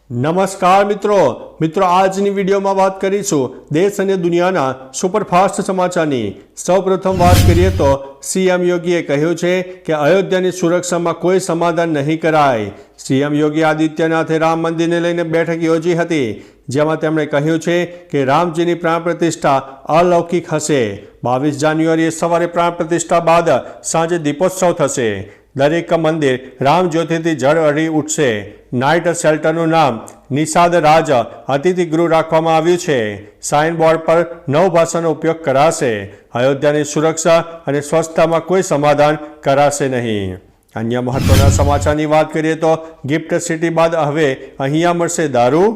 નમસ્કાર મિત્રો આજની વિડીયોમાં વાત કરીશું દેશ અને દુનિયાના સુપરફાસ્ટ સમાચારની। સૌપ્રથમ વાત કરીએ તો સીએમ યોગીએ કહ્યું છે કે અયોધ્યાની સુરક્ષામાં કોઈ સમાધાન નહીં કરાય। સીએમ યોગી આદિત્યનાથે રામ મંદિરને લઈને બેઠક યોજી હતી, જેમાં તેમણે કહ્યું છે કે રામજીની પ્રાણ પ્રતિષ્ઠા અલૌકિક હશે। 22 જાન્યુઆરીએ સવારે પ્રાણ પ્રતિષ્ઠા બાદ સાંજે દીપોત્સવ થશે। દરેક મંદિર રામ જ્યોતિથી ઝળહળી ઉઠશે। નાઇટ શેલ્ટરનું નામ નિષાદ રાજ અતિથિ ગૃહ રાખવામાં આવ્યું છે। સાઇન બોર્ડ પર 9 ભાષાનો ઉપયોગ કરાશે। અયોધ્યાની સુરક્ષા અને સ્વચ્છતામાં કોઈ સમાધાન કરાશે નહીં। અન્ય મહત્વના સમાચારની વાત કરીએ તો ગિફ્ટ સિટી બાદ હવે અહીંયા મળશે દારૂ।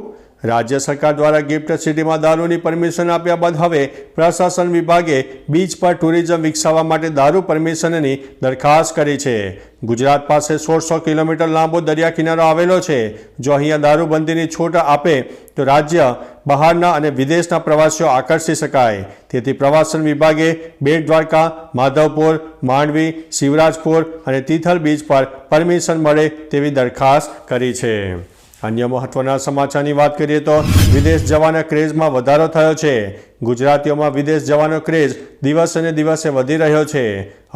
રાજ્ય સરકાર દ્વારા ગિફ્ટ સિટીમાં દારૂની પરમિશન આપ્યા બાદ હવે પ્રશાસન વિભાગે બીચ પર ટુરિઝમ વિકસાવવા માટે દારૂ પરમિશનની દરખાસ્ત કરી છે। ગુજરાત પાસે 1600 કિલોમીટર લાંબો દરિયા કિનારો આવેલો છે। જો અહીંયા દારૂબંધીની છૂટ આપે તો રાજ્ય બહારના અને વિદેશના પ્રવાસીઓ આકર્ષી શકાય। તેથી પ્રવાસન વિભાગે બેટ દ્વારકા, માધવપુર, માંડવી, શિવરાજપુર અને તિથલ બીચ પર પરમિશન મળે તેવી દરખાસ્ત કરી છે। અન્ય મહત્વના સમાચારની વાત કરીએ તો વિદેશ જવાના ક્રેઝમાં વધારો થયો છે। ગુજરાતીઓમાં વિદેશ જવાનો ક્રેઝ દિવસે ને દિવસે વધી રહ્યો છે।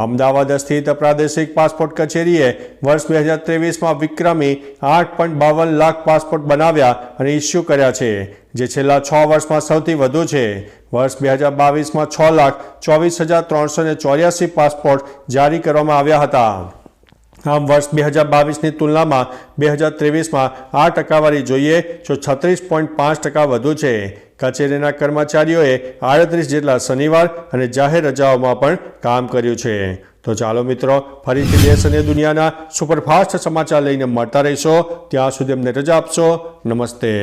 અમદાવાદ સ્થિત પ્રાદેશિક પાસપોર્ટ કચેરીએ વર્ષ 2023માં વિક્રમી 8.52 લાખ પાસપોર્ટ બનાવ્યા અને ઇસ્યુ કર્યા છે, જે છેલ્લા 6 વર્ષમાં સૌથી વધુ છે। વર્ષ 2022માં 6,24,384 પાસપોર્ટ જારી કરવામાં આવ્યા હતા। આમ વર્ષ 2022ની તુલનામાં 2023માં આ ટકાવારી જોઈએ તો 36.5% વધુ છે। કચેરીના કર્મચારીઓએ 38 જેટલા શનિવાર અને જાહેર રજાઓમાં પણ કામ કર્યું છે। તો ચાલો મિત્રો, ફરીથી દેશ અને દુનિયાના સુપરફાસ્ટ સમાચાર લઈને મળતા રહીશો। ત્યાં સુધી અમને રજા આપશો। નમસ્તે।